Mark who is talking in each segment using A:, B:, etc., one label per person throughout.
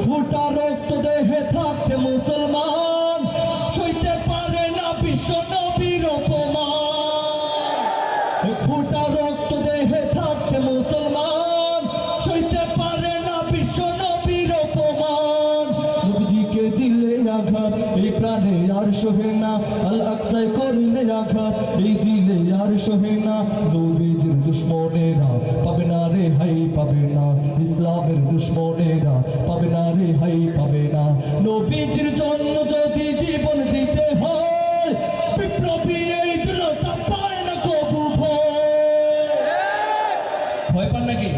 A: ফুটা রক্ত দেহে থাকতে মুসলমান সইতে পারে না বিশ্ব নবীর অপমান। ফুটা রক্ত দেহে থাকতে মুসলমান সইতে পারে না বিশ্ব নবীর অপমান। নবীজিকে দিলে আঘাত এই প্রাণে আর সহে না, আল আকসায় করলে আঘাত এই দিলে আর সহে না। নবীজির দুশ্মনেরা পাবে না রে হাই পাবে না, ইসলামের দুশ্মনেরা পাবে না রে হাই পাবে না। নবীজির জন্য যদি জীবন দিতে হয় বিপ্লবী এই জনতা পায় না কবু ভয় পান নাকি?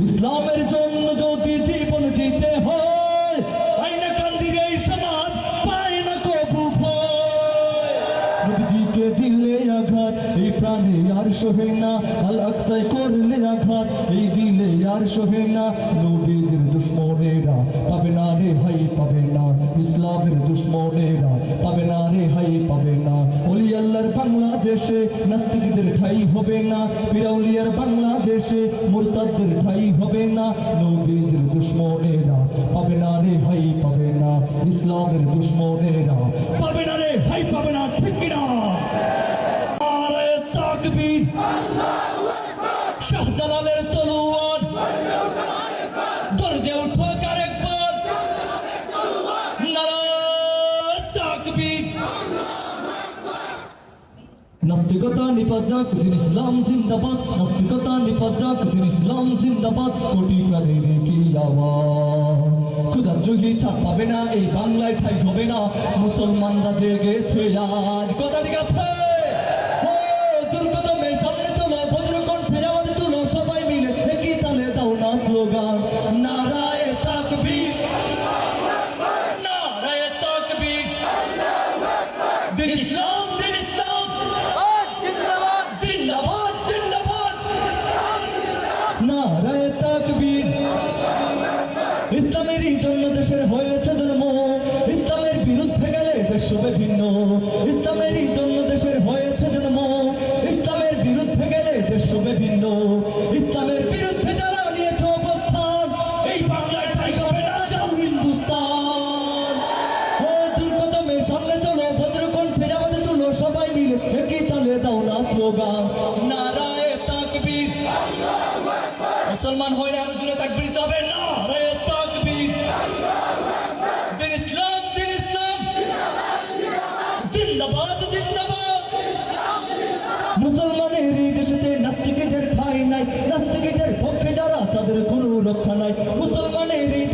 A: ইসলামের জন্য যদি জীবন দিতে হয় আইনা কান্দির এই সমাজ পায় না কবু ভয়। নবীজিকে দিলে আঘাত এই প্রাণে আর সহে না, আল আকসায় করলে আঘাত এই দিলে আর সহে না। নবীজির দুশ্মনেরা পাবে না রে হাই পাবে না, ইসলামের দুশ্মনেরা পাবে না রে হাই পাবে না। ওলি আল্লাহর বাংলাদেশে নাস্তিকদের ঠাই হবে না, পিরাউলিয়ার বাংলাদেশে মুরতাদদের ঠাই হবে না। নবীজির দুশ্মনেরা পাবে না রে হাই পাবে না, ইসলামের দুশ্মনেরা পাবে না রে হাই পাবে না। ঠিক কিনা? নারায়ে তাকবীর, শাহজালালের তলোয়ার গর্জে উঠো আরেকবার, নারায়ে তাকবীর। নাস্তিকতা নিপাত যাক, দিন ইসলাম জিন্দাবাদ। নাস্তিকতা নিপাত যাক, দিন ইসলাম জিন্দাবাদ। কোটি প্রাণের কি আওয়াজ, ক্ষুধাদ্রোহী ছাপ পাবে না এই বাংলায় ঠাই হবে না। মুসলমানরা জেগেছে আজ, কথা ঠিক আছে? ও দুর্গতমে সামনে চলো, বজ্র কণ্ঠে আওয়াজ তুলো, সবাই মিলে একই তালে দাও না স্লোগান, নারায়ে তাকবীর, নারায়ে তাকবীর। দিন ইসলাম, দিন ইসলাম জিন্দাবাদ, জিন্দাবাদ, জিন্দাবাদ। নারায়ে তাকবীর। ইসলামেরই জন্য দেশের হয়েছে জন্ম, ইসলামের বিরুদ্ধে গেলে দেশ হবে ভিন্ন। ইসলামেরই জন্য